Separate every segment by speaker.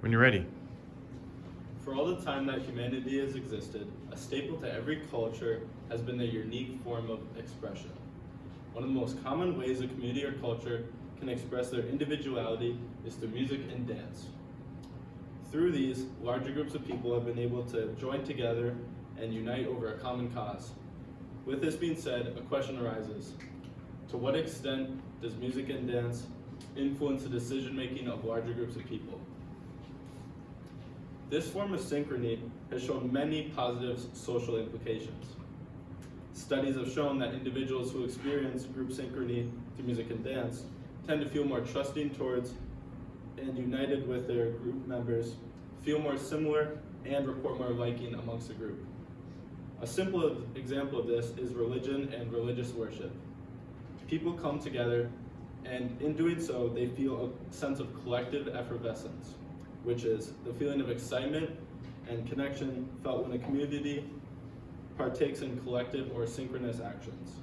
Speaker 1: When you're ready.
Speaker 2: For all the time that humanity has existed, a staple to every culture has been their unique form of expression. One of the most common ways a community or culture can express their individuality is through music and dance. Through these, larger groups of people have been able to join together and unite over a common cause. With this being said, a question arises. To what extent does music and dance influence the decision-making of larger groups of people? This form of synchrony has shown many positive social implications. Studies have shown that individuals who experience group synchrony through music and dance tend to feel more trusting towards and united with their group members, feel more similar, and report more liking amongst the group. A simple example of this is religion and religious worship. People come together, and in doing so, they feel a sense of collective effervescence, which is the feeling of excitement and connection felt when a community partakes in collective or synchronous actions.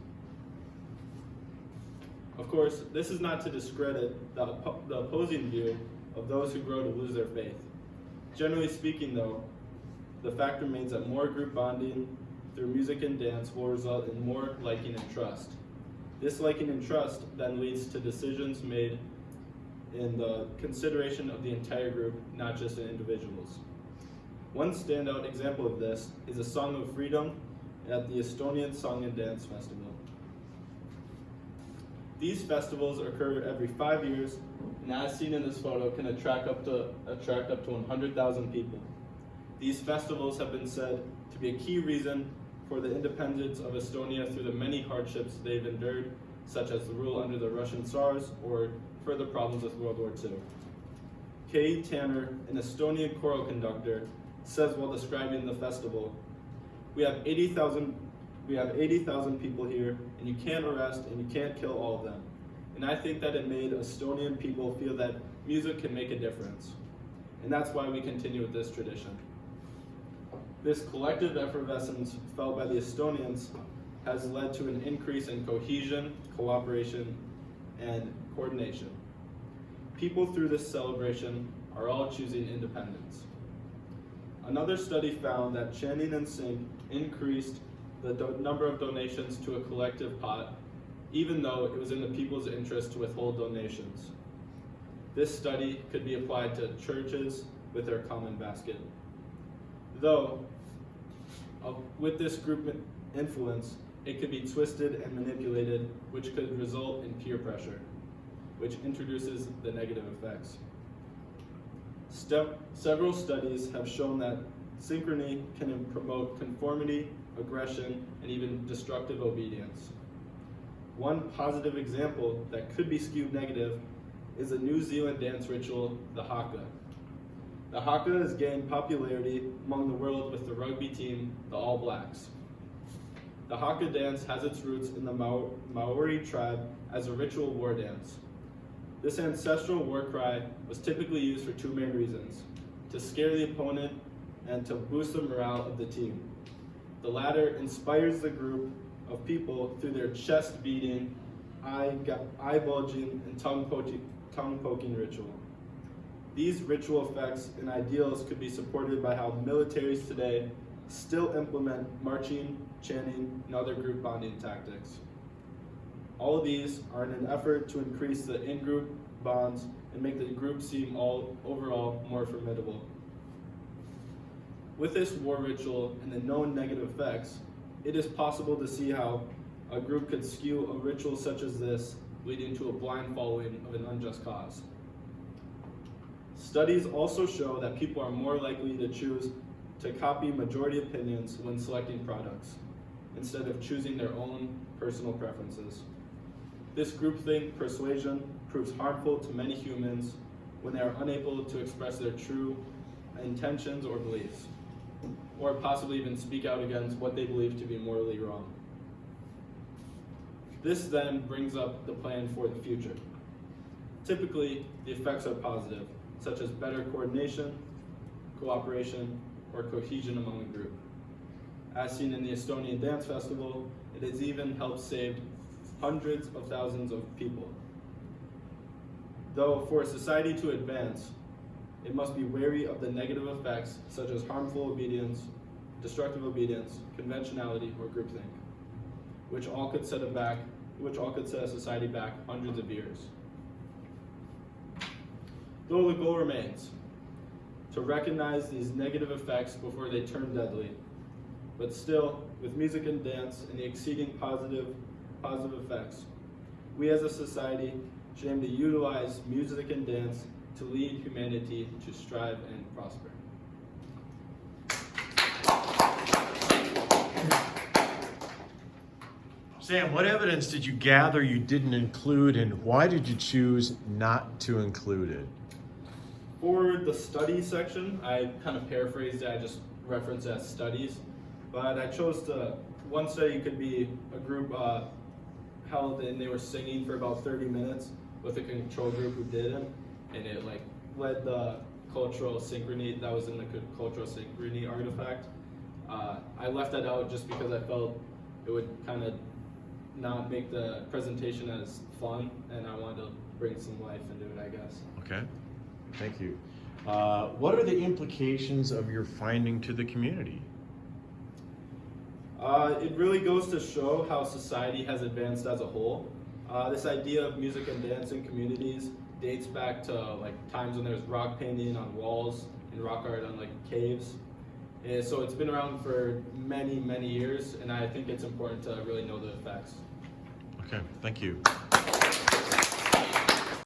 Speaker 2: Of course, this is not to discredit the opposing view of those who grow to lose their faith. Generally speaking, though, the fact remains that more group bonding through music and dance will result in more liking and trust. This liking and trust then leads to decisions made in the consideration of the entire group, not just in individuals. One standout example of this is a Song of Freedom at the Estonian Song and Dance Festival. These festivals occur every 5 years, and as seen in this photo, can attract up to 100,000 people. These festivals have been said to be a key reason for the independence of Estonia through the many hardships they've endured, such as the rule under the Russian Tsars or further problems with World War II. Kay Tanner, an Estonian choral conductor, says while describing the festival, we have 80,000 people here, and you can't arrest and you can't kill all of them. And I think that it made Estonian people feel that music can make a difference. And that's why we continue with this tradition. This collective effervescence felt by the Estonians has led to an increase in cohesion, cooperation, and coordination. People through this celebration are all choosing independence. Another study found that chanting and sync increased the number of donations to a collective pot, even though it was in the people's interest to withhold donations. This study could be applied to churches with their common basket. Though, with this group influence, it could be twisted and manipulated, which could result in peer pressure, which introduces the negative effects. Several studies have shown that synchrony can promote conformity, aggression, and even destructive obedience. One positive example that could be skewed negative is the New Zealand dance ritual, the haka. The haka has gained popularity among the world with the rugby team, the All Blacks. The haka dance has its roots in the Maori tribe as a ritual war dance. This ancestral war cry was typically used for two main reasons: to scare the opponent and to boost the morale of the team. The latter inspires the group of people through their chest beating, eye bulging, and tongue poking ritual. These ritual effects and ideals could be supported by how militaries today still implement marching, chanting, and other group bonding tactics. All of these are in an effort to increase the in-group bonds and make the group seem overall more formidable. With this war ritual and the known negative effects, it is possible to see how a group could skew a ritual such as this, leading to a blind following of an unjust cause. Studies also show that people are more likely to choose to copy majority opinions when selecting products, instead of choosing their own personal preferences. This groupthink persuasion proves harmful to many humans when they are unable to express their true intentions or beliefs, or possibly even speak out against what they believe to be morally wrong. This then brings up the plan for the future. Typically, the effects are positive, such as better coordination, cooperation, or cohesion among the group. As seen in the Estonian Dance Festival, it has even helped save hundreds of thousands of people. Though for a society to advance, it must be wary of the negative effects such as harmful obedience, destructive obedience, conventionality, or groupthink, which all could set a society back hundreds of years. Though the goal remains to recognize these negative effects before they turn deadly, but still, with music and dance and the exceeding positive effects, we as a society should aim to utilize music and dance to lead humanity to strive and prosper.
Speaker 1: Sam, what evidence did you gather you didn't include, and why did you choose not to include it?
Speaker 2: For the studies section, I kind of paraphrased it, I just referenced it as studies, but I chose one study could be a group held and they were singing for about 30 minutes with a control group who didn't, and it like led the cultural synchrony, that was in the cultural synchrony artifact. I left that out just because I felt it would kind of not make the presentation as fun, and I wanted to bring some life into it, I guess.
Speaker 1: Okay, thank you. What are the implications of your finding to the community?
Speaker 2: It really goes to show how society has advanced as a whole. This idea of music and dance in communities dates back to like times when there was rock painting on walls and rock art on like caves. And so it's been around for many, many years, and I think it's important to really know the effects.
Speaker 1: Okay, thank you.